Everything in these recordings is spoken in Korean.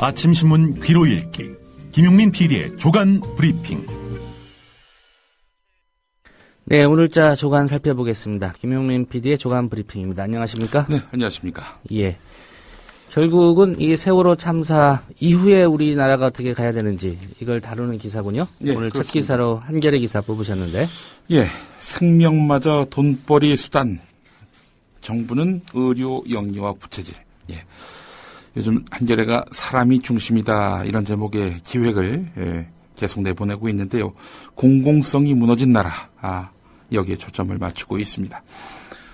아침 신문 귀로 읽기 김용민 PD의 조간 브리핑. 네, 오늘자 조간 살펴보겠습니다. 김용민 PD의 조간 브리핑입니다. 안녕하십니까? 네, 안녕하십니까? 예. 결국은 이 세월호 참사 이후에 우리나라가 어떻게 가야 되는지 이걸 다루는 기사군요. 예, 오늘 그렇습니다. 첫 기사로 한겨레 기사 뽑으셨는데. 예, 생명마저 돈벌이 수단. 정부는 의료 영리와 부채질. 예. 요즘 한겨레가 사람이 중심이다 이런 제목의 기획을 계속 내보내고 있는데요. 공공성이 무너진 나라. 여기에 초점을 맞추고 있습니다.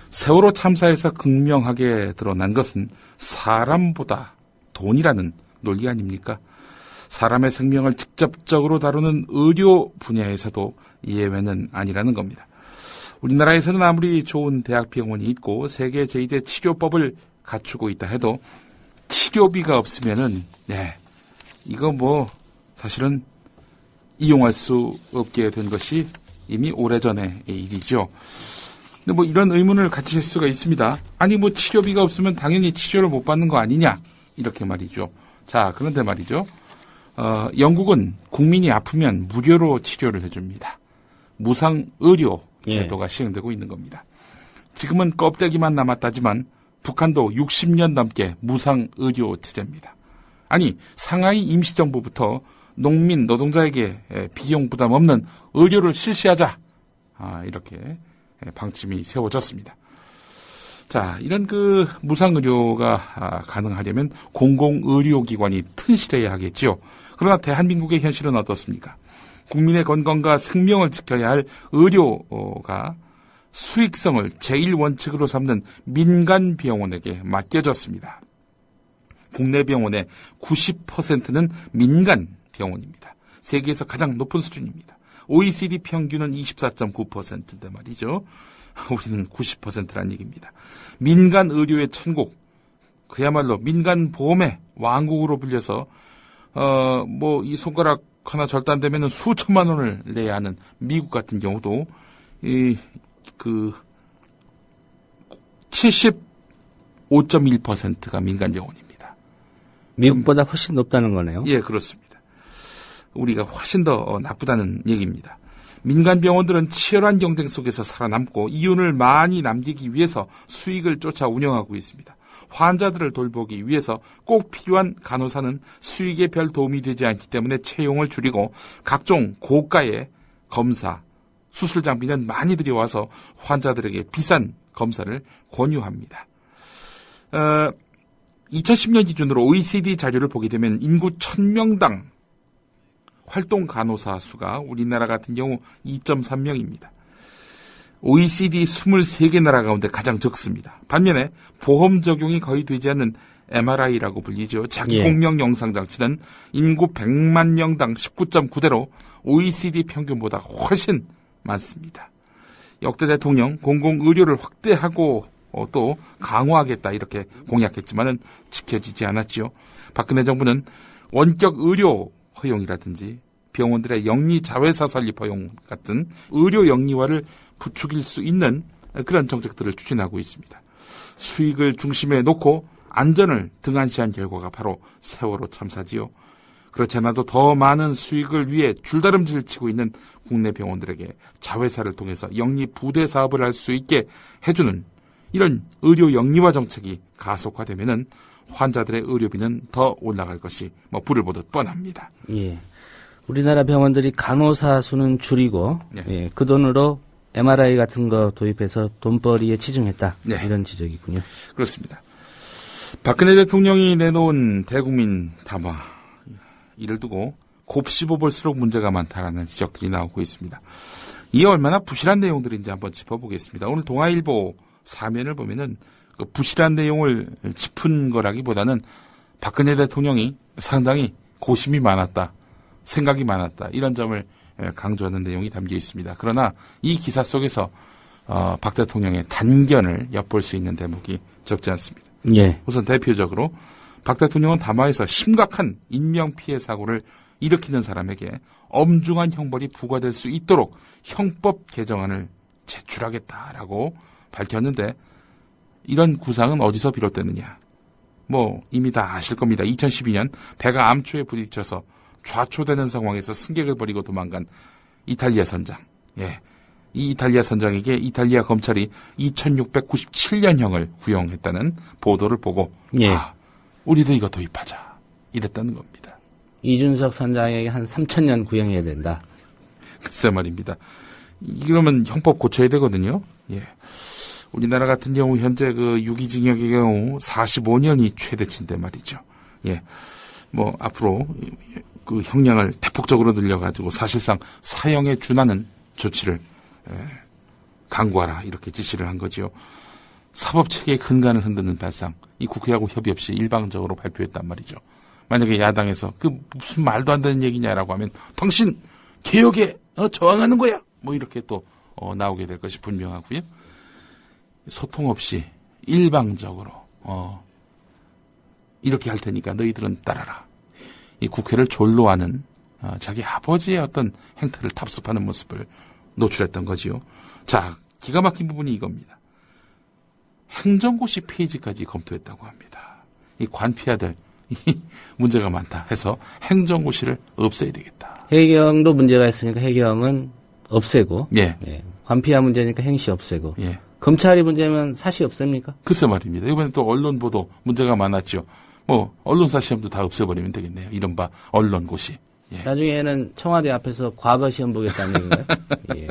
세월호 참사에서 극명하게 드러난 것은 사람보다 돈이라는 논리 아닙니까? 사람의 생명을 직접적으로 다루는 의료 분야에서도 예외는 아니라는 겁니다. 우리나라에서는 아무리 좋은 대학병원이 있고 세계 제2대 치료법을 갖추고 있다 해도 치료비가 없으면은, 이거 사실은 이용할 수 없게 된 것이 이미 오래전의 일이죠. 근데 이런 의문을 가지실 수가 있습니다. 아니, 치료비가 없으면 당연히 치료를 못 받는 거 아니냐? 이렇게 말이죠. 자, 그런데 말이죠. 영국은 국민이 아프면 무료로 치료를 해줍니다. 무상의료 제도가 시행되고 있는 겁니다. 지금은 껍데기만 남았다지만 북한도 60년 넘게 무상의료 체제입니다. 아니, 상하이 임시정부부터 농민, 노동자에게 비용 부담 없는 의료를 실시하자. 이렇게 방침이 세워졌습니다. 자, 이런 무상의료가 가능하려면 공공의료기관이 튼실해야 하겠지요. 그러나 대한민국의 현실은 어떻습니까? 국민의 건강과 생명을 지켜야 할 의료가 수익성을 제1원칙으로 삼는 민간 병원에게 맡겨졌습니다. 국내 병원의 90%는 민간 병원입니다. 세계에서 가장 높은 수준입니다. OECD 평균은 24.9%인데 말이죠. 우리는 90%란 얘기입니다. 민간 의료의 천국, 그야말로 민간 보험의 왕국으로 불려서 이 손가락 하나 절단되면 수천만 원을 내야 하는 미국 같은 경우도 75.1%가 민간 병원입니다. 미국보다 훨씬 높다는 거네요. 예, 그렇습니다. 우리가 훨씬 더 나쁘다는 얘기입니다. 민간 병원들은 치열한 경쟁 속에서 살아남고 이윤을 많이 남기기 위해서 수익을 쫓아 운영하고 있습니다. 환자들을 돌보기 위해서 꼭 필요한 간호사는 수익에 별 도움이 되지 않기 때문에 채용을 줄이고 각종 고가의 검사, 수술 장비는 많이 들여와서 환자들에게 비싼 검사를 권유합니다. 2010년 기준으로 OECD 자료를 보게 되면 인구 1000명당 활동 간호사 수가 우리나라 같은 경우 2.3명입니다. OECD 23개 나라 가운데 가장 적습니다. 반면에 보험 적용이 거의 되지 않는 MRI라고 불리죠. 자기공명 영상 장치는 인구 100만 명당 19.9대로 OECD 평균보다 훨씬 많습니다. 역대 대통령 공공의료를 확대하고 또 강화하겠다 이렇게 공약했지만은 지켜지지 않았지요. 박근혜 정부는 원격 의료 허용이라든지 병원들의 영리 자회사 설립 허용 같은 의료 영리화를 부추길 수 있는 그런 정책들을 추진하고 있습니다. 수익을 중심에 놓고 안전을 등한시한 결과가 바로 세월호 참사지요. 그렇지 않아도 더 많은 수익을 위해 줄다름질 치고 있는 국내 병원들에게 자회사를 통해서 영리 부대 사업을 할 수 있게 해주는 이런 의료 영리화 정책이 가속화되면은 환자들의 의료비는 더 올라갈 것이 불을 보듯 뻔합니다. 예. 우리나라 병원들이 간호사 수는 줄이고 그 돈으로 MRI 같은 거 도입해서 돈벌이에 치중했다. 이런 지적이군요. 그렇습니다. 박근혜 대통령이 내놓은 대국민 담화 이를 두고 곱씹어볼수록 문제가 많다라는 지적들이 나오고 있습니다. 이게 얼마나 부실한 내용들인지 한번 짚어보겠습니다. 오늘 동아일보 사면을 보면은 그 부실한 내용을 짚은 거라기보다는 박근혜 대통령이 상당히 고심이 많았다, 생각이 많았다 이런 점을 강조하는 내용이 담겨 있습니다. 그러나 이 기사 속에서 박 대통령의 단견을 엿볼 수 있는 대목이 적지 않습니다. 예. 우선 대표적으로 박 대통령은 담화에서 심각한 인명피해 사고를 일으키는 사람에게 엄중한 형벌이 부과될 수 있도록 형법 개정안을 제출하겠다라고 밝혔는데 이런 구상은 어디서 비롯되느냐. 뭐 이미 다 아실 겁니다. 2012년 배가 암초에 부딪혀서 좌초되는 상황에서 승객을 버리고 도망간 이탈리아 선장. 예. 이 이탈리아 선장에게 이탈리아 검찰이 2697년형을 구형했다는 보도를 보고 예. 우리도 이거 도입하자 이랬다는 겁니다. 이준석 선장에게 한 3,000년 구형해야 된다. 글쎄 말입니다. 이러면 형법 고쳐야 되거든요. 예. 우리나라 같은 경우 현재 그 유기징역의 경우 45년이 최대치인데 말이죠. 예. 뭐 앞으로 그 형량을 대폭적으로 늘려가지고 사실상 사형에 준하는 조치를 강구하라 이렇게 지시를 한 거지요. 사법체계의 근간을 흔드는 발상, 이 국회하고 협의 없이 일방적으로 발표했단 말이죠. 만약에 야당에서 그 무슨 말도 안 되는 얘기냐라고 하면 당신 개혁에 저항하는 거야 뭐 이렇게 또 나오게 될 것이 분명하고요. 소통 없이 일방적으로 이렇게 할 테니까 너희들은 따라라. 이 국회를 졸로 하는 자기 아버지의 어떤 행태를 답습하는 모습을 노출했던 거지요. 자, 기가 막힌 부분이 이겁니다. 행정고시 폐지까지 검토했다고 합니다. 이 관피아들 이 문제가 많다 해서 행정고시를 없애야 되겠다. 해경도 문제가 있으니까 해경은 없애고, 예. 예. 관피아 문제니까 행시 없애고, 예. 검찰이 문제면 사시 없앱니까? 글쎄 말입니다. 이번에 또 언론 보도 문제가 많았죠. 뭐 언론사 시험도 다 없애버리면 되겠네요. 이른바 언론고시. 예. 나중에는 청와대 앞에서 과거 시험 보겠다는 얘기인가요? 예.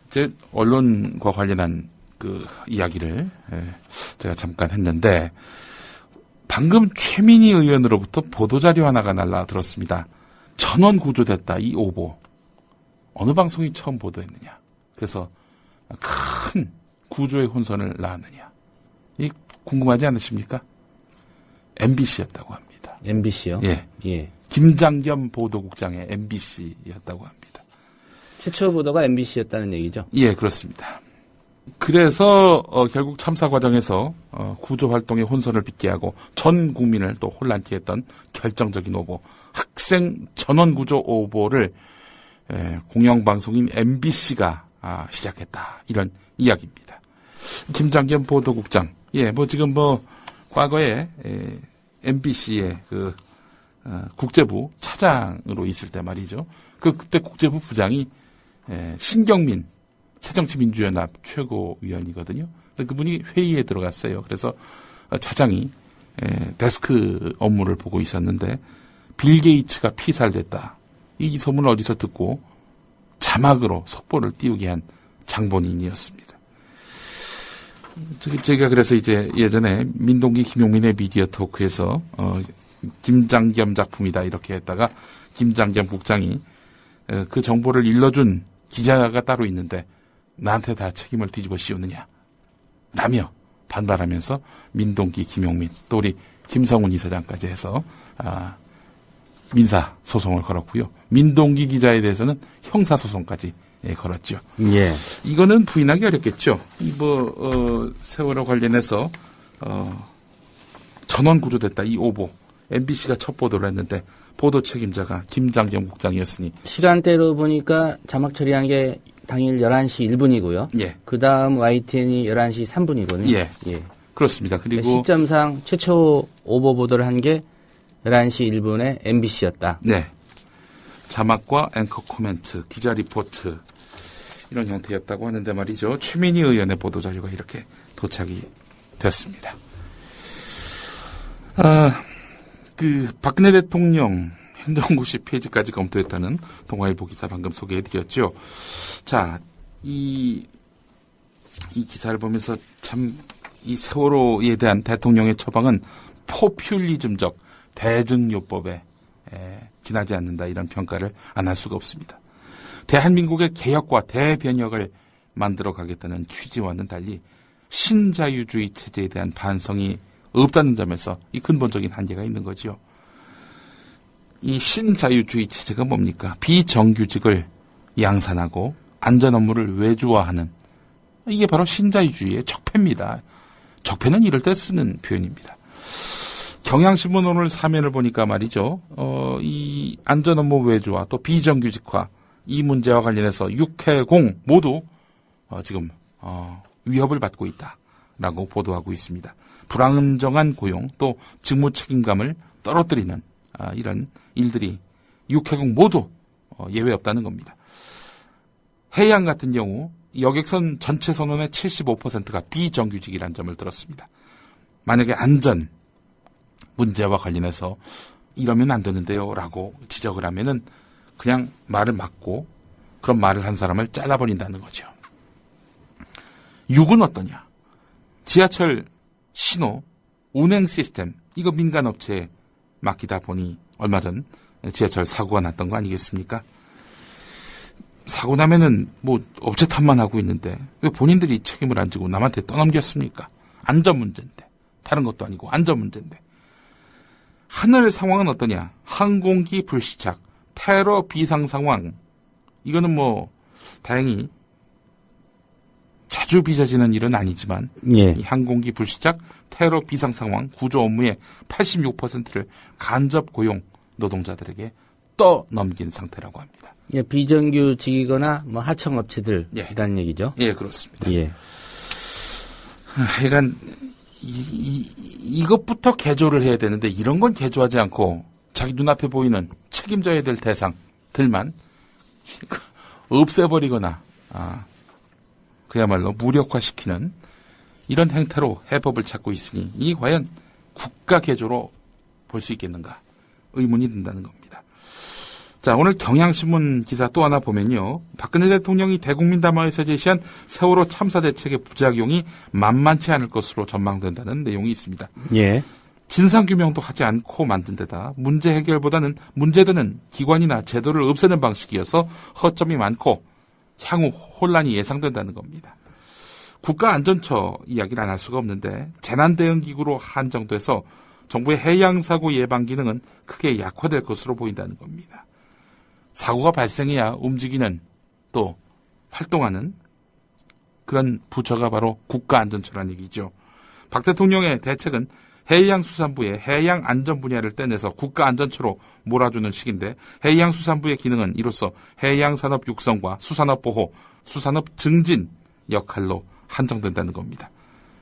제 언론과 관련한 그 이야기를 제가 잠깐 했는데 방금 최민희 의원으로부터 보도자료 하나가 날라들었습니다. 전원 구조됐다 이 오보. 어느 방송이 처음 보도했느냐. 그래서 큰 구조의 혼선을 낳았느냐. 이 궁금하지 않으십니까? MBC였다고 합니다. MBC요? 예. 예. 김장겸 보도국장의 MBC였다고 합니다. 최초 보도가 MBC였다는 얘기죠? 예, 그렇습니다. 그래서 결국 참사 과정에서 구조 활동의 혼선을 빚게 하고 전 국민을 또 혼란케 했던 결정적인 오보, 학생 전원 구조 오보를 공영방송인 MBC가 시작했다. 이런 이야기입니다. 김장겸 보도국장, 예, 뭐 지금 뭐 과거에 MBC의 그 국제부 차장으로 있을 때 말이죠. 그때 국제부 부장이 신경민 새정치민주연합 최고위원이거든요. 그분이 회의에 들어갔어요. 그래서 차장이 데스크 업무를 보고 있었는데 빌 게이츠가 피살됐다. 이 소문을 어디서 듣고 자막으로 속보를 띄우게 한 장본인이었습니다. 제가 그래서 이제 예전에 민동기 김용민의 미디어 토크에서 김장겸 작품이다 이렇게 했다가 김장겸 국장이 그 정보를 일러준 기자가 따로 있는데 나한테 다 책임을 뒤집어 씌우느냐 라며 반발하면서 민동기 김용민 또 우리 김성훈 이사장까지 해서 민사 소송을 걸었고요. 민동기 기자에 대해서는 형사 소송까지 걸었죠. 예. 이거는 부인하기 어렵겠죠. 세월호 관련해서 전원 구조됐다 이 오보. MBC가 첫 보도를 했는데 보도 책임자가 김장겸 국장이었으니 시간대로 보니까 자막 처리한 게 당일 11시 1분이고요. 예. 그 다음 YTN이 11시 3분이거든요. 예. 그렇습니다. 그리고 시점상 최초 오보 보도를 한 게 11시 1분에 MBC였다. 네. 자막과 앵커 코멘트, 기자 리포트 이런 형태였다고 하는데 말이죠. 최민희 의원의 보도 자료가 이렇게 도착이 됐습니다. 박근혜 대통령 행정고시 폐지까지 검토했다는 동아일보 기사 방금 소개해드렸죠. 자, 이 기사를 보면서 참 이 세월호에 대한 대통령의 처방은 포퓰리즘적 대증요법에 지나지 않는다 이런 평가를 안 할 수가 없습니다. 대한민국의 개혁과 대변혁을 만들어 가겠다는 취지와는 달리 신자유주의 체제에 대한 반성이 없다는 점에서 이 근본적인 한계가 있는 거지요. 이 신자유주의 체제가 뭡니까? 비정규직을 양산하고 안전 업무를 외주화하는 이게 바로 신자유주의의 적폐입니다. 적폐는 이럴 때 쓰는 표현입니다. 경향신문 오늘 사면을 보니까 말이죠. 이 안전 업무 외주화 또 비정규직화 이 문제와 관련해서 육해공 모두 지금 위협을 받고 있다라는 라고 보도하고 있습니다. 불안정한 고용 또 직무 책임감을 떨어뜨리는 이런 일들이 육해공 모두 예외 없다는 겁니다. 해양 같은 경우 여객선 전체 선원의 75%가 비정규직이라는 점을 들었습니다. 만약에 안전 문제와 관련해서 이러면 안 되는데요 라고 지적을 하면은 그냥 말을 막고 그런 말을 한 사람을 잘라버린다는 거죠. 육은 어떠냐? 지하철 신호 운행 시스템 이거 민간업체에 맡기다 보니 얼마 전 지하철 사고가 났던 거 아니겠습니까? 사고 나면은 뭐 업체 탓만 하고 있는데 왜 본인들이 책임을 안 지고 남한테 떠넘겼습니까? 안전 문제인데 다른 것도 아니고 안전 문제인데. 하늘 상황은 어떠냐? 항공기 불시착, 테러 비상 상황. 이거는 뭐 다행히 자주 빚어지는 일은 아니지만 이 항공기 불시착, 테러 비상 상황, 구조 업무의 86%를 간접 고용 노동자들에게 떠넘긴 상태라고 합니다. 비정규직이거나 뭐 하청업체들이라는 얘기죠. 예, 그렇습니다. 하여간 이것부터 개조를 해야 되는데 이런 건 개조하지 않고 자기 눈앞에 보이는 책임져야 될 대상들만 없애버리거나 그야말로 무력화시키는 이런 행태로 해법을 찾고 있으니 이 과연 국가 개조로 볼 수 있겠는가 의문이 든다는 겁니다. 자, 오늘 경향신문 기사 또 하나 보면요. 박근혜 대통령이 대국민 담화에서 제시한 세월호 참사 대책의 부작용이 만만치 않을 것으로 전망된다는 내용이 있습니다. 진상규명도 하지 않고 만든 데다 문제 해결보다는 문제되는 기관이나 제도를 없애는 방식이어서 허점이 많고 향후 혼란이 예상된다는 겁니다. 국가안전처 이야기를 안 할 수가 없는데 재난대응기구로 한정돼서 정부의 해양사고 예방 기능은 크게 약화될 것으로 보인다는 겁니다. 사고가 발생해야 움직이는 또 활동하는 그런 부처가 바로 국가안전처라는 얘기죠. 박 대통령의 대책은 해양수산부의 해양안전 분야를 떼내서 국가안전처로 몰아주는 식인데 해양수산부의 기능은 이로써 해양산업 육성과 수산업 보호, 수산업 증진 역할로 한정된다는 겁니다.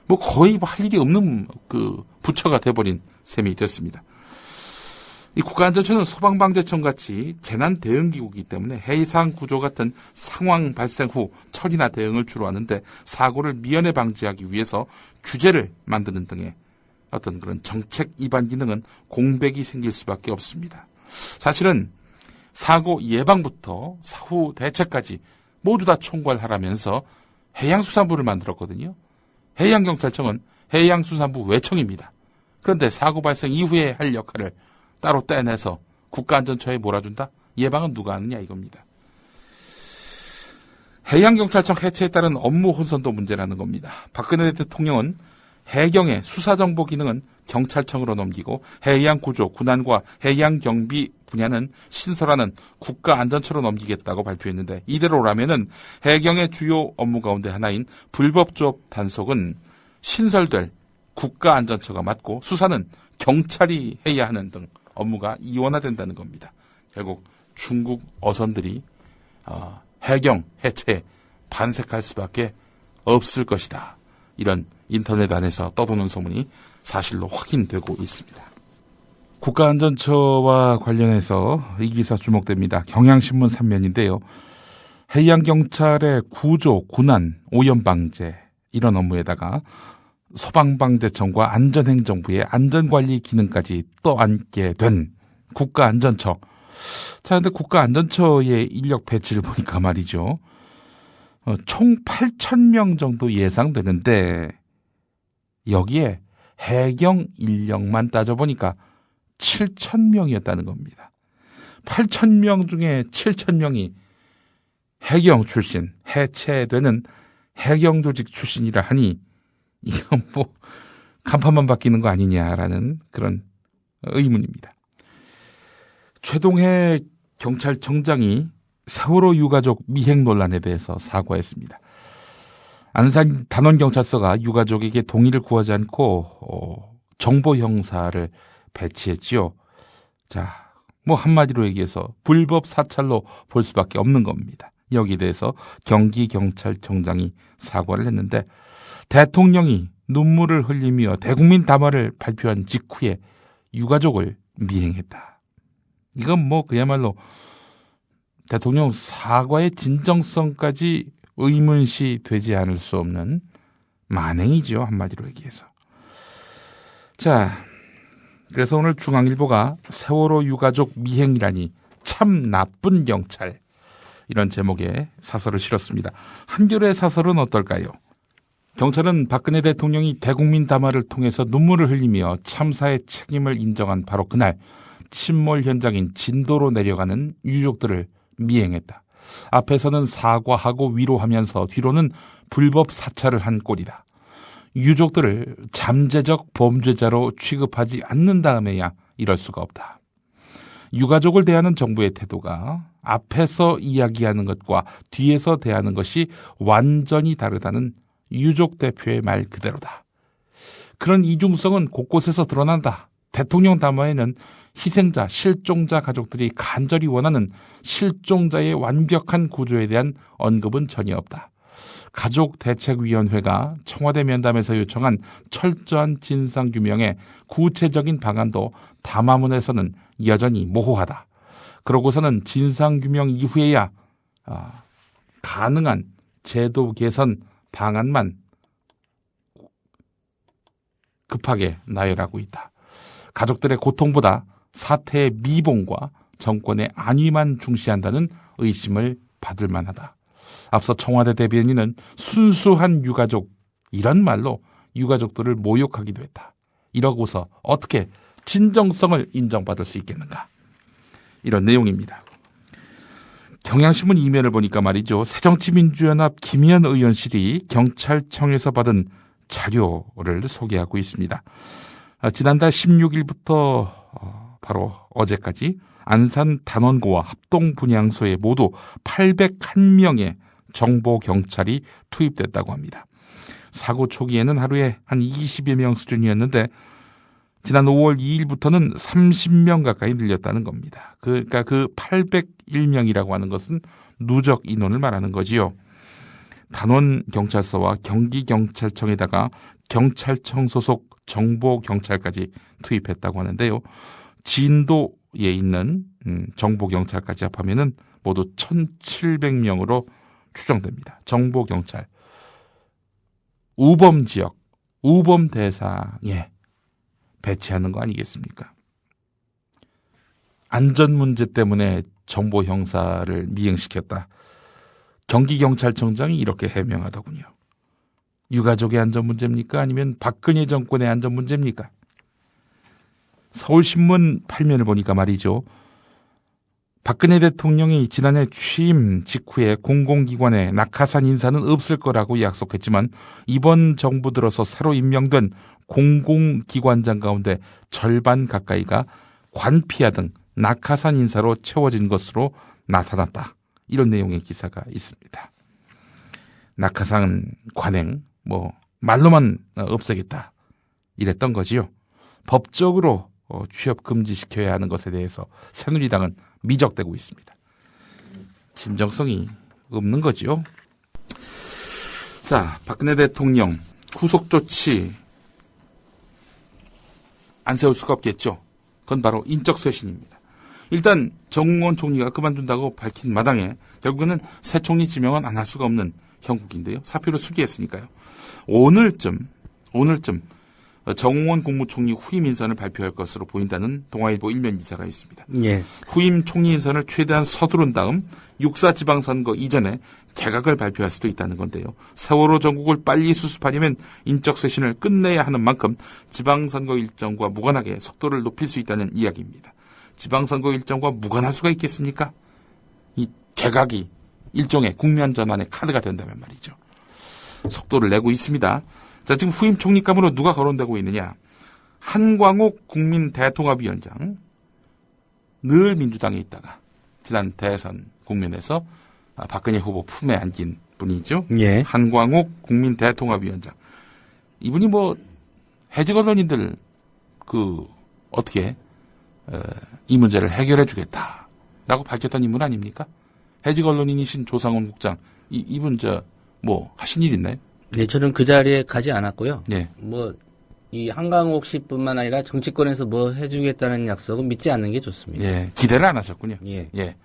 뭐 거의 할 일이 없는 그 부처가 돼버린 셈이 됐습니다. 이 국가안전처는 소방방재청 같이 재난대응기구이기 때문에 해상 구조 같은 상황 발생 후 처리나 대응을 주로 하는데 사고를 미연에 방지하기 위해서 규제를 만드는 등의 어떤 그런 정책 위반 기능은 공백이 생길 수밖에 없습니다. 사실은 사고 예방부터 사후 대책까지 모두 다 총괄하라면서 해양수산부를 만들었거든요. 해양경찰청은 해양수산부 외청입니다. 그런데 사고 발생 이후에 할 역할을 따로 떼내서 국가안전처에 몰아준다? 예방은 누가 하느냐 이겁니다. 해양경찰청 해체에 따른 업무 혼선도 문제라는 겁니다. 박근혜 대통령은 해경의 수사정보 기능은 경찰청으로 넘기고 해양구조, 군안과 해양경비 분야는 신설하는 국가안전처로 넘기겠다고 발표했는데 이대로라면은 해경의 주요 업무 가운데 하나인 불법조업 단속은 신설될 국가안전처가 맡고 수사는 경찰이 해야 하는 등 업무가 이원화된다는 겁니다. 결국 중국 어선들이 해경 해체에 반색할 수밖에 없을 것이다. 이런 인터넷 안에서 떠도는 소문이 사실로 확인되고 있습니다. 국가안전처와 관련해서 이 기사 주목됩니다. 경향신문 3면인데요. 해양경찰의 구조, 군안, 오염방제 이런 업무에다가 소방방재청과 안전행정부의 안전관리 기능까지 떠안게 된 국가안전처. 자, 근데 국가안전처의 인력 배치를 보니까 말이죠. 총 8,000명 정도 예상되는데 여기에 해경 인력만 따져보니까 7,000명이었다는 겁니다. 8,000명 중에 7,000명이 해경 출신, 해체되는 해경 조직 출신이라 하니 이건 뭐 간판만 바뀌는 거 아니냐라는 그런 의문입니다. 최동해 경찰청장이 세월호 유가족 미행 논란에 대해서 사과했습니다. 안산 단원경찰서가 유가족에게 동의를 구하지 않고 정보 형사를 배치했지요. 자, 뭐 한마디로 얘기해서 불법 사찰로 볼 수밖에 없는 겁니다. 여기에 대해서 경기경찰청장이 사과를 했는데 대통령이 눈물을 흘리며 대국민 담화를 발표한 직후에 유가족을 미행했다. 이건 뭐 그야말로 대통령 사과의 진정성까지 의문시 되지 않을 수 없는 만행이지요. 한마디로 얘기해서. 자, 그래서 오늘 중앙일보가 세월호 유가족 미행이라니 참 나쁜 경찰, 이런 제목의 사설을 실었습니다. 한겨레 사설은 어떨까요? 경찰은 박근혜 대통령이 대국민 담화를 통해서 눈물을 흘리며 참사의 책임을 인정한 바로 그날 침몰 현장인 진도로 내려가는 유족들을 미행했다. 앞에서는 사과하고 위로하면서 뒤로는 불법 사찰을 한 꼴이다. 유족들을 잠재적 범죄자로 취급하지 않는 다음에야 이럴 수가 없다. 유가족을 대하는 정부의 태도가 앞에서 이야기하는 것과 뒤에서 대하는 것이 완전히 다르다는 유족 대표의 말 그대로다. 그런 이중성은 곳곳에서 드러난다. 대통령 담화에는 희생자, 실종자 가족들이 간절히 원하는 실종자의 완벽한 구조에 대한 언급은 전혀 없다. 가족대책위원회가 청와대 면담에서 요청한 철저한 진상규명의 구체적인 방안도 담화문에서는 여전히 모호하다. 그러고서는 진상규명 이후에야 가능한 제도 개선 방안만 급하게 나열하고 있다. 가족들의 고통보다 사태의 미봉과 정권의 안위만 중시한다는 의심을 받을 만하다. 앞서 청와대 대변인은 순수한 유가족, 이런 말로 유가족들을 모욕하기도 했다. 이러고서 어떻게 진정성을 인정받을 수 있겠는가? 이런 내용입니다. 경향신문 이면을 보니까 말이죠. 새정치민주연합 김의원 의원실이 경찰청에서 받은 자료를 소개하고 있습니다. 지난달 16일부터 바로 어제까지 안산 단원고와 합동분향소에 모두 801명의 정보경찰이 투입됐다고 합니다. 사고 초기에는 하루에 한 20여 명 수준이었는데 지난 5월 2일부터는 30명 가까이 늘렸다는 겁니다. 그러니까 그 801명이라고 하는 것은 누적 인원을 말하는 거지요. 단원경찰서와 경기경찰청에다가 경찰청 소속 정보경찰까지 투입했다고 하는데요. 진도에 있는 정보경찰까지 합하면은 모두 1,700명으로 추정됩니다. 정보경찰. 우범지역, 우범 대상에 배치하는 거 아니겠습니까? 안전 문제 때문에 정보 형사를 미행시켰다. 경기경찰청장이 이렇게 해명하더군요. 유가족의 안전 문제입니까? 아니면 박근혜 정권의 안전 문제입니까? 서울신문 8면을 보니까 말이죠. 박근혜 대통령이 지난해 취임 직후에 공공기관에 낙하산 인사는 없을 거라고 약속했지만 이번 정부 들어서 새로 임명된 공공기관장 가운데 절반 가까이가 관피아 등 낙하산 인사로 채워진 것으로 나타났다. 이런 내용의 기사가 있습니다. 낙하산 관행, 말로만 없애겠다. 이랬던 거지요. 법적으로 취업 금지시켜야 하는 것에 대해서 새누리당은 미적대고 있습니다. 진정성이 없는 거지요. 자, 박근혜 대통령 구속조치 안 세울 수가 없겠죠. 그건 바로 인적쇄신입니다. 일단 정몽원 총리가 그만둔다고 밝힌 마당에 결국에는 새 총리 지명은 안 할 수가 없는 형국인데요. 사표를 수기했으니까요. 오늘쯤 정몽원 국무총리 후임 인선을 발표할 것으로 보인다는 동아일보 1면 기사가 있습니다. 예. 후임 총리 인선을 최대한 서두른 다음 6.4 지방선거 이전에 개각을 발표할 수도 있다는 건데요. 세월호 전국을 빨리 수습하려면 인적쇄신을 끝내야 하는 만큼 지방선거 일정과 무관하게 속도를 높일 수 있다는 이야기입니다. 지방선거 일정과 무관할 수가 있겠습니까? 이 개각이 일종의 국면 전환의 카드가 된다면 말이죠. 속도를 내고 있습니다. 자, 지금 후임 총리감으로 누가 거론되고 있느냐? 한광옥 국민대통합위원장. 늘 민주당에 있다가 지난 대선 국면에서 박근혜 후보 품에 안긴 분이죠. 예. 한광옥 국민대통합위원장. 이분이 해직 언론인들 어떻게 이 문제를 해결해 주겠다라고 밝혔던 인물 아닙니까? 해직 언론인이신 조상훈 국장. 이분 하신 일 있나요? 네, 저는 그 자리에 가지 않았고요. 네. 이 한강옥 씨뿐만 아니라 정치권에서 뭐 해주겠다는 약속은 믿지 않는 게 좋습니다. 예, 기대를 안 하셨군요. 예. 예.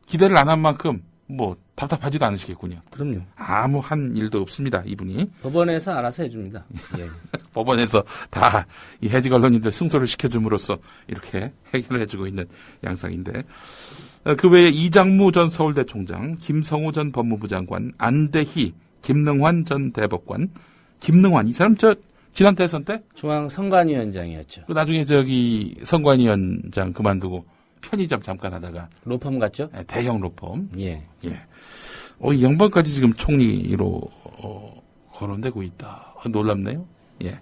기대를 안 한 만큼, 답답하지도 않으시겠군요. 그럼요. 아무 한 일도 없습니다, 이분이. 법원에서 알아서 해줍니다. 예. 법원에서 다 이 해직 언론인들 승소를 시켜줌으로써 이렇게 해결을 해주고 있는 양상인데, 그 외에 이장무 전 서울대 총장, 김성우 전 법무부 장관, 안대희, 김능환 전 대법관, 이 사람 지난 대선 때? 중앙선관위원장이었죠. 나중에 선관위원장 그만두고 편의점 잠깐 하다가. 로펌 갔죠? 대형 로펌. 예. 예. 이 양반까지 지금 총리로, 거론되고 있다. 놀랍네요. 예.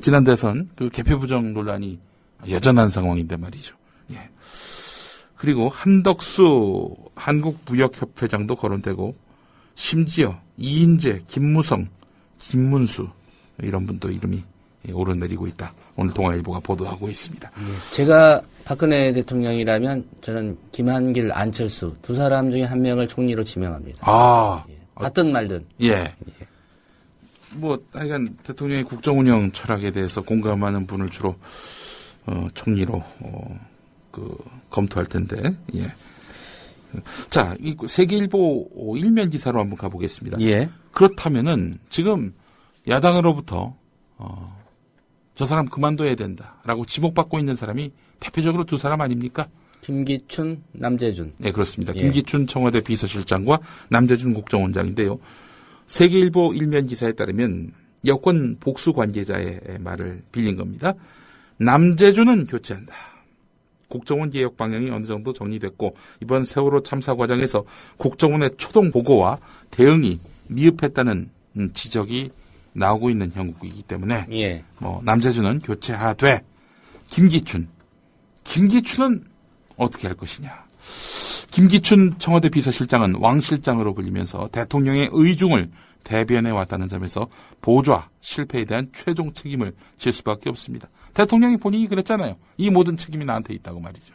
지난 대선, 개표 부정 논란이 여전한 상황인데 말이죠. 예. 그리고 한덕수 한국무역협회장도 거론되고, 심지어 이인재, 김무성, 김문수, 이런 분도 이름이 오르내리고 있다. 오늘 동아일보가 보도하고 있습니다. 예. 제가 박근혜 대통령이라면 저는 김한길, 안철수 두 사람 중에 한 명을 총리로 지명합니다. 예. 받든 말든. 예. 하여간 대통령의 국정운영 철학에 대해서 공감하는 분을 주로 총리로 검토할 텐데. 예. 자, 이 세계일보 일면 기사로 한번 가보겠습니다. 예. 그렇다면은 지금 야당으로부터 저 사람 그만둬야 된다라고 지목받고 있는 사람이 대표적으로 두 사람 아닙니까? 김기춘, 남재준. 네, 그렇습니다. 예. 김기춘 청와대 비서실장과 남재준 국정원장인데요. 세계일보 일면 기사에 따르면 여권 복수 관계자의 말을 빌린 겁니다. 남재준은 교체한다. 국정원 개혁 방향이 어느 정도 정리됐고 이번 세월호 참사 과정에서 국정원의 초동 보고와 대응이 미흡했다는 지적이 나오고 있는 형국이기 때문에 예. 남재준은 교체하되 김기춘은 어떻게 할 것이냐. 김기춘 청와대 비서실장은 왕 실장으로 불리면서 대통령의 의중을 대변해 왔다는 점에서 보좌 실패에 대한 최종 책임을 질 수밖에 없습니다. 대통령이 본인이 그랬잖아요. 이 모든 책임이 나한테 있다고 말이죠.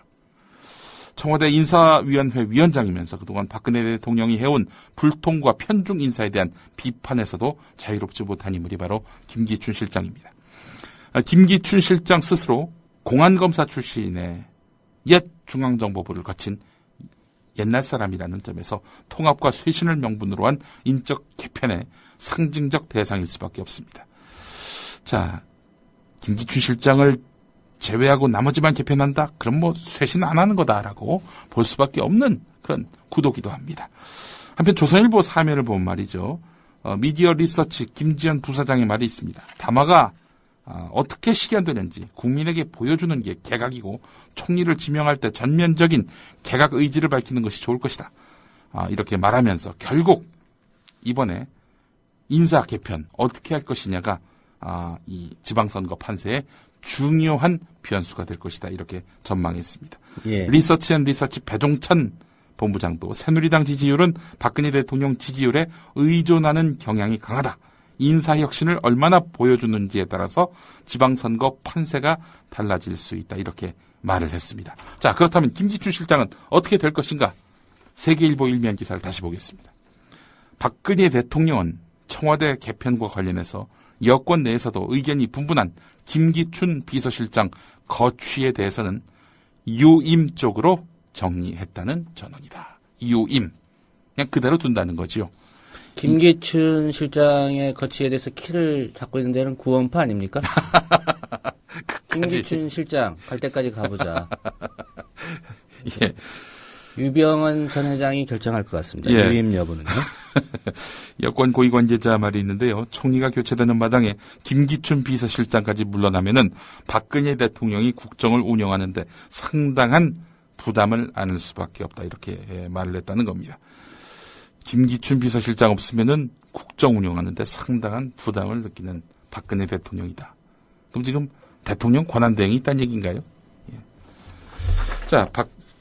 청와대 인사위원회 위원장이면서 그동안 박근혜 대통령이 해온 불통과 편중 인사에 대한 비판에서도 자유롭지 못한 인물이 바로 김기춘 실장입니다. 김기춘 실장 스스로 공안검사 출신의 옛 중앙정보부를 거친 옛날 사람이라는 점에서 통합과 쇄신을 명분으로 한 인적 개편의 상징적 대상일 수밖에 없습니다. 자, 김기춘 실장을 제외하고 나머지만 개편한다? 그럼 쇄신 안 하는 거다라고 볼 수밖에 없는 그런 구도기도 합니다. 한편 조선일보 사면을 보면 말이죠. 미디어 리서치 김지현 부사장의 말이 있습니다. 담화가 어떻게 실현되는지 국민에게 보여주는 게 개각이고 총리를 지명할 때 전면적인 개각 의지를 밝히는 것이 좋을 것이다. 이렇게 말하면서 결국 이번에 인사 개편 어떻게 할 것이냐가 이 지방선거 판세의 중요한 변수가 될 것이다. 이렇게 전망했습니다. 예. 리서치 배종찬 본부장도 새누리당 지지율은 박근혜 대통령 지지율에 의존하는 경향이 강하다. 인사혁신을 얼마나 보여주는지에 따라서 지방선거 판세가 달라질 수 있다. 이렇게 말을 했습니다. 자, 그렇다면 김기춘 실장은 어떻게 될 것인가? 세계일보 일면 기사를 다시 보겠습니다. 박근혜 대통령은 청와대 개편과 관련해서 여권 내에서도 의견이 분분한 김기춘 비서실장 거취에 대해서는 유임 쪽으로 정리했다는 전언이다. 유임. 그냥 그대로 둔다는 거지요. 김기춘 실장의 거취에 대해서 키를 잡고 있는 데는 구원파 아닙니까? 김기춘 실장 갈 때까지 가보자. 예. 유병헌 전 회장이 결정할 것 같습니다. 예. 유임 여부는요. 여권 고위 관계자 말이 있는데요. 총리가 교체되는 마당에 김기춘 비서실장까지 물러나면은 박근혜 대통령이 국정을 운영하는데 상당한 부담을 안을 수밖에 없다. 이렇게 말을 했다는 겁니다. 김기춘 비서실장 없으면은 국정 운영하는데 상당한 부담을 느끼는 박근혜 대통령이다. 그럼 지금 대통령 권한대행이 있다는 얘기인가요? 예. 자,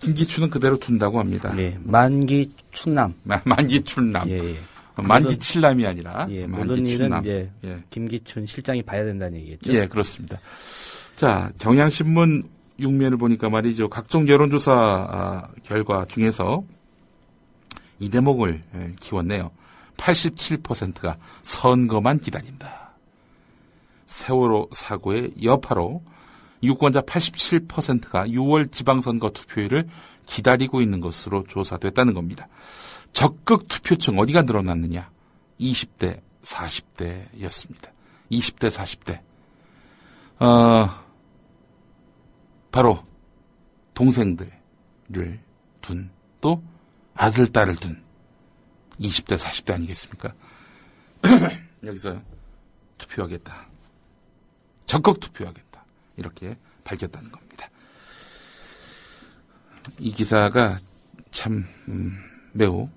김기춘은 그대로 둔다고 합니다. 네, 만기춘남. 만기춘남. 예, 예. 만기칠남이 아니라 예, 모든 일은 만기춘남. 이제 예. 김기춘 실장이 봐야 된다는 얘기겠죠. 예, 그렇습니다. 자, 경향신문 6면을 보니까 말이죠. 각종 여론조사 결과 중에서 이 대목을 키웠네요. 87%가 선거만 기다린다. 세월호 사고의 여파로 유권자 87%가 6월 지방선거 투표일을 기다리고 있는 것으로 조사됐다는 겁니다. 적극 투표층 어디가 늘어났느냐? 20대, 40대였습니다. 20대, 40대. 바로 동생들을 둔, 또 아들, 딸을 둔 20대, 40대 아니겠습니까? 여기서 투표하겠다. 적극 투표하겠다. 이렇게 밝혔다는 겁니다. 이 기사가 참 매우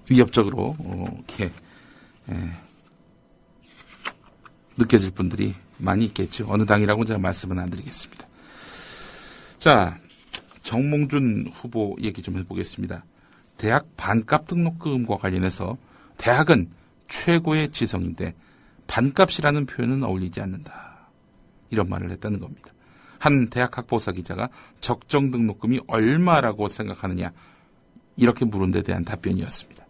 위협적으로 이렇게 느껴질 분들이 많이 있겠죠. 어느 당이라고 제가 말씀은 안 드리겠습니다. 자, 정몽준 후보 얘기 좀 해보겠습니다. 대학 반값 등록금과 관련해서 대학은 최고의 지성인데 반값이라는 표현은 어울리지 않는다. 이런 말을 했다는 겁니다. 한 대학 학보사 기자가 적정 등록금이 얼마라고 생각하느냐 이렇게 물은 데 대한 답변이었습니다.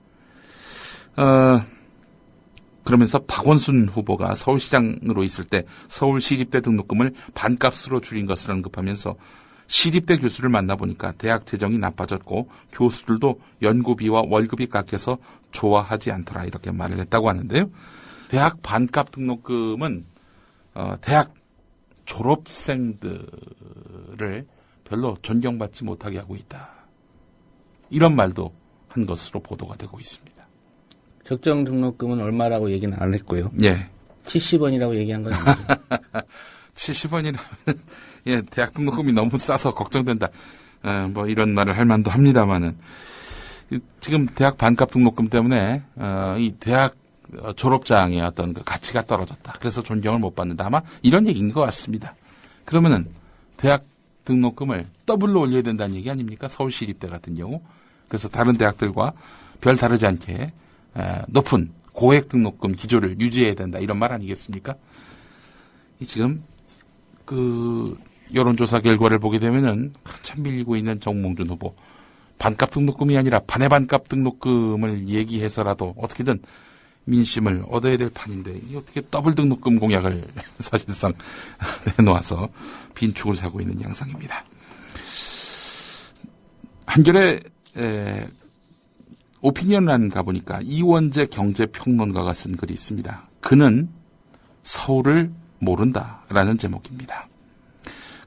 그러면서 박원순 후보가 서울시장으로 있을 때 서울시립대 등록금을 반값으로 줄인 것을 언급하면서 시립대 교수를 만나보니까 대학 재정이 나빠졌고 교수들도 연구비와 월급이 깎여서 좋아하지 않더라 이렇게 말을 했다고 하는데요. 대학 반값 등록금은 대학 졸업생들을 별로 존경받지 못하게 하고 있다. 이런 말도 한 것으로 보도가 되고 있습니다. 적정 등록금은 얼마라고 얘기는 안 했고요. 예. 70원이라고 얘기한 건 아니죠. 70원이라면 예, 대학 등록금이 너무 싸서 걱정된다. 뭐 이런 말을 할 만도 합니다만은 지금 대학 반값 등록금 때문에 이 대학 졸업장의 어떤 그 가치가 떨어졌다. 그래서 존경을 못 받는다. 아마 이런 얘기인 것 같습니다. 그러면은 대학 등록금을 더블로 올려야 된다는 얘기 아닙니까? 서울시립대 같은 경우. 그래서 다른 대학들과 별 다르지 않게 높은 고액 등록금 기조를 유지해야 된다. 이런 말 아니겠습니까? 지금 그 여론조사 결과를 보게 되면은 한참 밀리고 있는 정몽준 후보. 반값 등록금이 아니라 반의 반값 등록금을 얘기해서라도 어떻게든 민심을 얻어야 될 판인데 어떻게 더블 등록금 공약을 사실상 내놓아서 빈축을 사고 있는 양상입니다. 한겨레 오피니언란 가보니까 이원재 경제평론가가 쓴 글이 있습니다. 그는 서울을 모른다라는 제목입니다.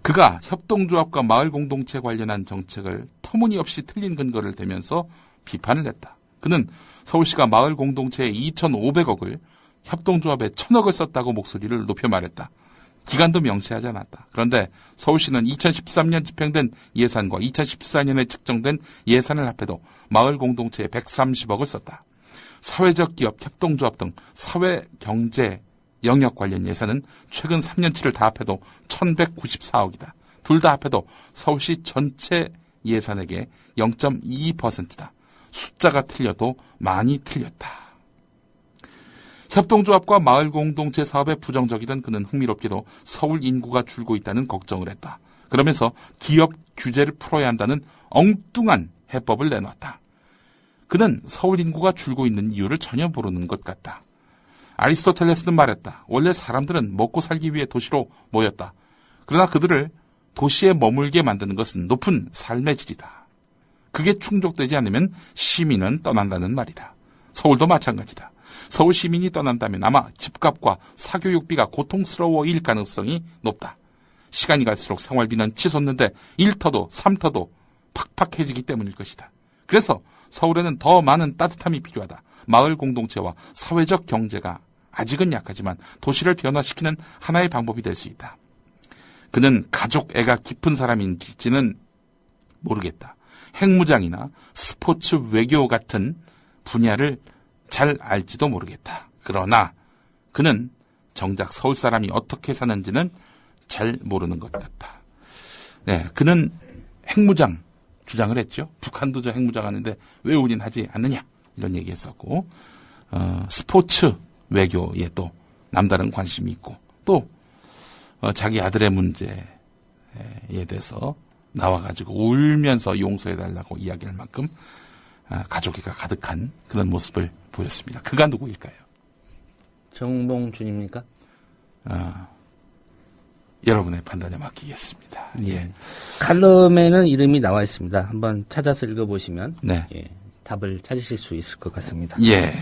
그가 협동조합과 마을공동체 관련한 정책을 터무니없이 틀린 근거를 대면서 비판을 했다. 그는 서울시가 마을공동체에 2,500억을 협동조합에 1,000억을 썼다고 목소리를 높여 말했다. 기간도 명시하지 않았다. 그런데 서울시는 2013년 집행된 예산과 2014년에 측정된 예산을 합해도 마을공동체에 130억을 썼다. 사회적 기업, 협동조합 등 사회경제 영역 관련 예산은 최근 3년치를 다 합해도 1,194억이다. 둘 다 합해도 서울시 전체 예산액의 0.22%다. 숫자가 틀려도 많이 틀렸다. 협동조합과 마을공동체 사업에 부정적이던 그는 흥미롭게도 서울 인구가 줄고 있다는 걱정을 했다. 그러면서 기업 규제를 풀어야 한다는 엉뚱한 해법을 내놨다. 그는 서울 인구가 줄고 있는 이유를 전혀 모르는 것 같다. 아리스토텔레스는 말했다. 원래 사람들은 먹고 살기 위해 도시로 모였다. 그러나 그들을 도시에 머물게 만드는 것은 높은 삶의 질이다. 그게 충족되지 않으면 시민은 떠난다는 말이다. 서울도 마찬가지다. 서울 시민이 떠난다면 아마 집값과 사교육비가 고통스러워일 가능성이 높다. 시간이 갈수록 생활비는 치솟는데 1터도 3터도 팍팍해지기 때문일 것이다. 그래서 서울에는 더 많은 따뜻함이 필요하다. 마을 공동체와 사회적 경제가 아직은 약하지만 도시를 변화시키는 하나의 방법이 될 수 있다. 그는 가족 애가 깊은 사람인지는 모르겠다. 핵무장이나 스포츠 외교 같은 분야를 잘 알지도 모르겠다. 그러나 그는 정작 서울 사람이 어떻게 사는지는 잘 모르는 것 같다. 네, 그는 핵무장 주장을 했죠. 북한도 저 핵무장하는데 왜 우린 하지 않느냐 이런 얘기했었고 스포츠 외교에 또 남다른 관심이 있고 또 자기 아들의 문제에 대해서 나와가지고 울면서 용서해달라고 이야기할 만큼 가족이가 가득한 그런 모습을 보였습니다. 그가 누구일까요? 정봉준입니까? 여러분의 판단에 맡기겠습니다. 예. 칼럼에는 이름이 나와 있습니다. 한번 찾아서 읽어보시면 네. 예, 답을 찾으실 수 있을 것 같습니다. 예.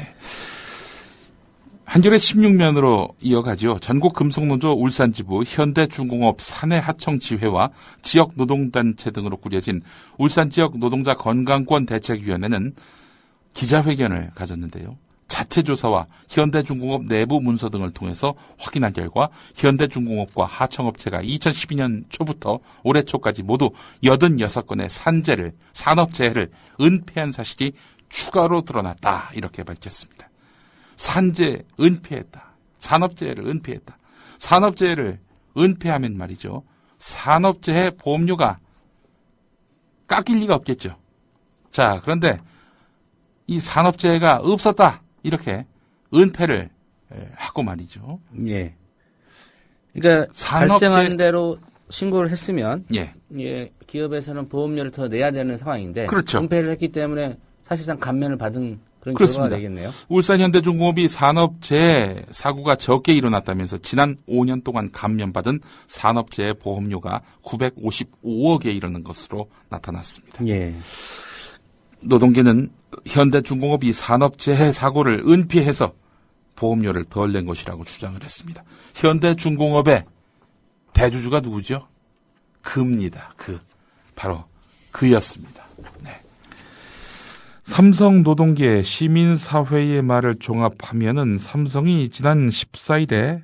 한 줄에 16면으로 이어가죠. 전국금속노조 울산지부 현대중공업 사내하청지회와 지역노동단체 등으로 꾸려진 울산지역 노동자 건강권 대책위원회는 기자회견을 가졌는데요. 자체 조사와 현대중공업 내부 문서 등을 통해서 확인한 결과 현대중공업과 하청업체가 2012년 초부터 올해 초까지 모두 86건의 산업재해를 은폐한 사실이 추가로 드러났다. 이렇게 밝혔습니다. 산재 은폐했다. 산업재해를 은폐했다. 산업재해를 은폐하면 말이죠. 산업재해 보험료가 깎일 리가 없겠죠. 자, 그런데 이 산업재해가 없었다. 이렇게 은폐를 하고 말이죠. 예. 그러니까 발생한 대로 신고를 했으면 예, 기업에서는 보험료를 더 내야 되는 상황인데 그렇죠. 은폐를 했기 때문에 사실상 감면을 받은 그런 그렇습니다. 결과가 되겠네요. 울산현대중공업이 산업재해 사고가 적게 일어났다면서 지난 5년 동안 감면받은 산업재해 보험료가 955억에 이르는 것으로 나타났습니다. 예. 노동계는 현대중공업이 산업재해 사고를 은폐해서 보험료를 덜 낸 것이라고 주장을 했습니다. 현대중공업의 대주주가 누구죠? 그입니다. 바로 그였습니다. 네. 삼성 노동계 시민사회의 말을 종합하면은 삼성이 지난 14일에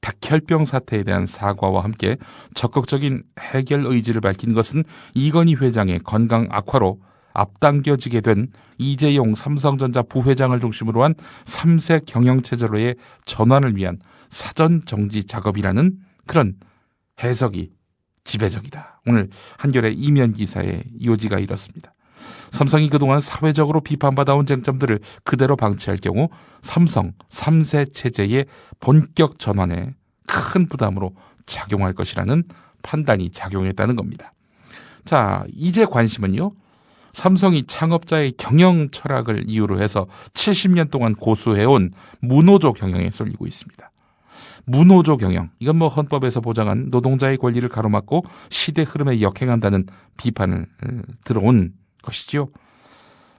백혈병 사태에 대한 사과와 함께 적극적인 해결 의지를 밝힌 것은 이건희 회장의 건강 악화로 앞당겨지게 된 이재용 삼성전자 부회장을 중심으로 한 3세 경영체제로의 전환을 위한 사전 정지 작업이라는 그런 해석이 지배적이다. 오늘 한겨레 이면 기사의 요지가 이렇습니다. 삼성이 그동안 사회적으로 비판받아온 쟁점들을 그대로 방치할 경우 삼성 3세 체제의 본격 전환에 큰 부담으로 작용할 것이라는 판단이 작용했다는 겁니다. 자, 이제 관심은요. 삼성이 창업자의 경영 철학을 이유로 해서 70년 동안 고수해온 무노조 경영에 쏠리고 있습니다. 무노조 경영, 이건 뭐 헌법에서 보장한 노동자의 권리를 가로막고 시대 흐름에 역행한다는 비판을 들어온 것이죠.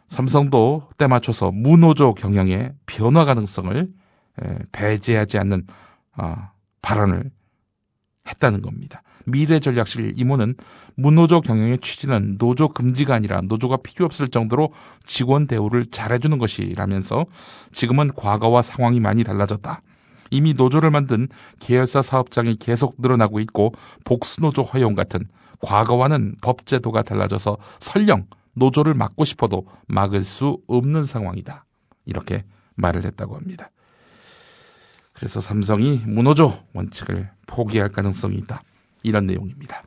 삼성도 때 맞춰서 무노조 경영의 변화 가능성을 배제하지 않는 발언을 했다는 겁니다. 미래전략실 이모는 무노조 경영의 취지는 노조 금지가 아니라 노조가 필요 없을 정도로 직원 대우를 잘해주는 것이라면서 지금은 과거와 상황이 많이 달라졌다. 이미 노조를 만든 계열사 사업장이 계속 늘어나고 있고 복수노조 허용 같은 과거와는 법제도가 달라져서 설령 노조를 막고 싶어도 막을 수 없는 상황이다. 이렇게 말을 했다고 합니다. 그래서 삼성이 무노조 원칙을 포기할 가능성이 있다. 이런 내용입니다.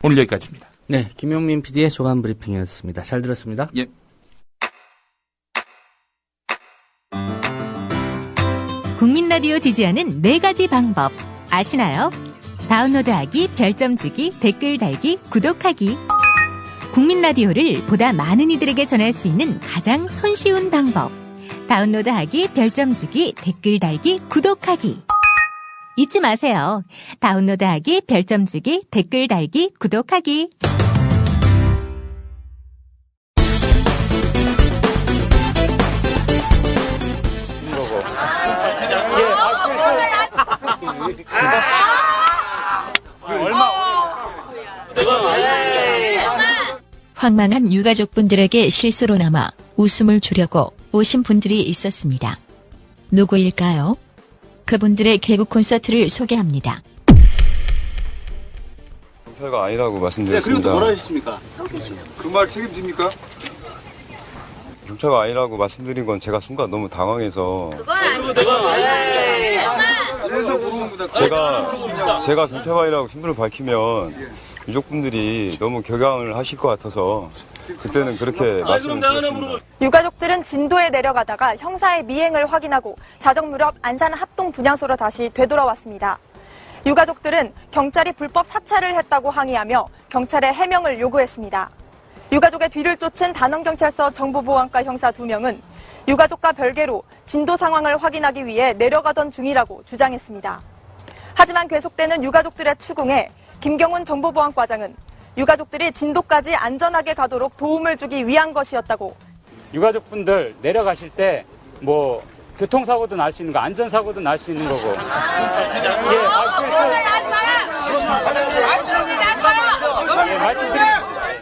오늘 여기까지입니다. 네, 김용민 PD의 조간 브리핑이었습니다. 잘 들었습니다. 예. 국민 라디오 지지하는 4가지 방법 아시나요? 다운로드하기, 별점 주기, 댓글 달기, 구독하기. 국민 라디오를 보다 많은 이들에게 전할 수 있는 가장 손쉬운 방법. 다운로드하기, 별점 주기, 댓글 달기, 구독하기. 잊지 마세요. 다운로드하기, 별점 주기, 댓글 달기, 구독하기. 황망한 유가족분들에게 실수로나마 웃음을 주려고 오신 분들이 있었습니다. 누구일까요? 그분들의 개국 콘서트를 소개합니다. 경찰가 아니라고 말씀드렸습니다. 그리고 뭐라 하셨습니까? 그 말 책임집니까? 경찰가 아니라고 말씀드린 건 제가 순간 너무 당황해서 그건 아니지. 제가 경찰가 아니라고 신분을 밝히면 유족분들이 너무 격앙을 하실 것 같아서 그때는 그렇게 말씀을 드렸습니다. 유가족들은 진도에 내려가다가 형사의 미행을 확인하고 자정무렵 안산 합동분향소로 다시 되돌아왔습니다. 유가족들은 경찰이 불법 사찰을 했다고 항의하며 경찰의 해명을 요구했습니다. 유가족의 뒤를 쫓은 단원경찰서 정보보안과 형사 2명은 유가족과 별개로 진도 상황을 확인하기 위해 내려가던 중이라고 주장했습니다. 하지만 계속되는 유가족들의 추궁에 김경훈 정보보안과장은 유가족들이 진도까지 안전하게 가도록 도움을 주기 위한 것이었다고. 유가족분들 내려가실 때 뭐 교통사고도 날 수 있는 거, 안전사고도 날 수 있는 거고.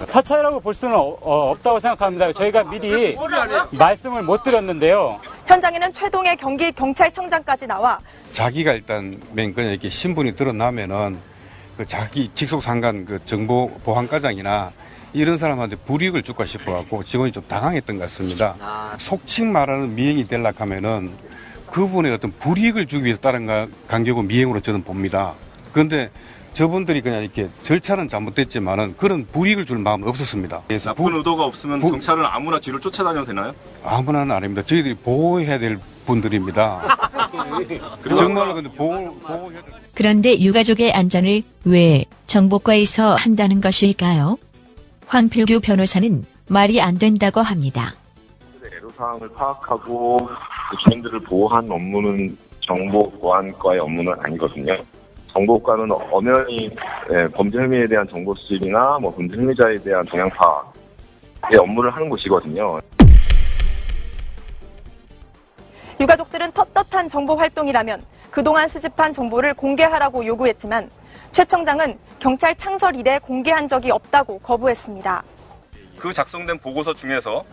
사찰이라고 볼 수는 없다고 생각합니다. 저희가 미리 말씀을 못 드렸는데요. 현장에는 최동의 경기경찰청장까지 나와 자기가 일단 그냥 이렇게 신분이 드러나면은 그 자기 직속 상관 그 정보보안과장이나 이런 사람한테 불이익을 줄까 싶어갖고 직원이 좀 당황했던 것 같습니다. 속칭 말하는 미행이 되려고 하면은 그분의 어떤 불이익을 주기 위해서 다른 간격으로 미행으로 저는 봅니다. 그런데 저분들이 그냥 이렇게 절차는 잘못됐지만은 그런 불이익을 줄 마음은 없었습니다. 그래서 나쁜 의도가 없으면 경찰은 아무나 뒤를 쫓아다녀도 되나요? 아무나는 아닙니다. 저희들이 보호해야 될 분들입니다. 정말로 근데 보호해야 될. 그런데 유가족의 안전을 왜 정보과에서 한다는 것일까요? 황필규 변호사는 말이 안 된다고 합니다. 애로사항을 파악하고 주민들을 보호하는 업무는 정보보안과의 업무는 아니거든요. 정보과는 엄연히 범죄 혐의에 대한 정보 수집이나 범죄 혐의자에 대한 동향 파악의 업무를 하는 곳이거든요. 유가족들은 떳떳한 정보 활동이라면 그동안 수집한 정보를 공개하라고 요구했지만 최 청장은 경찰 창설 이래 공개한 적이 없다고 거부했습니다. 그 작성된 보고서 중에서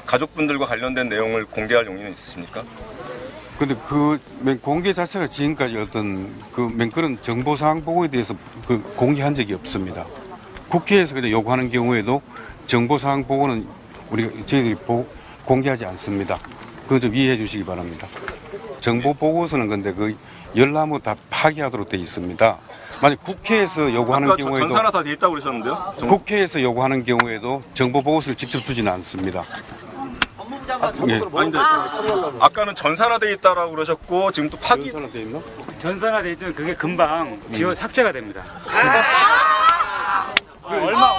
가족분들과 관련된 내용을 공개할 용의는 있으십니까? 근데 그 공개 자체가 지금까지 어떤 그런 정보사항 보고에 대해서 공개한 적이 없습니다. 국회에서 그냥 요구하는 경우에도 정보사항 보고는 저희들이 공개하지 않습니다. 그거 좀 이해해 주시기 바랍니다. 정보 보고서는 근데 그 열람을 다 파기하도록 돼 있습니다. 만약 국회에서 요구하는 경우에도 전산화 다 돼 있다고 그러셨는데요? 국회에서 요구하는 경우에도 정보 보고서를 직접 주지는 않습니다. 아닌데 아까는 전산화돼 있다라고 그러셨고 지금 또 파기 전산화돼 있나? 전산화돼 있지만 그게 금방 지워 삭제가 됩니다. 얼마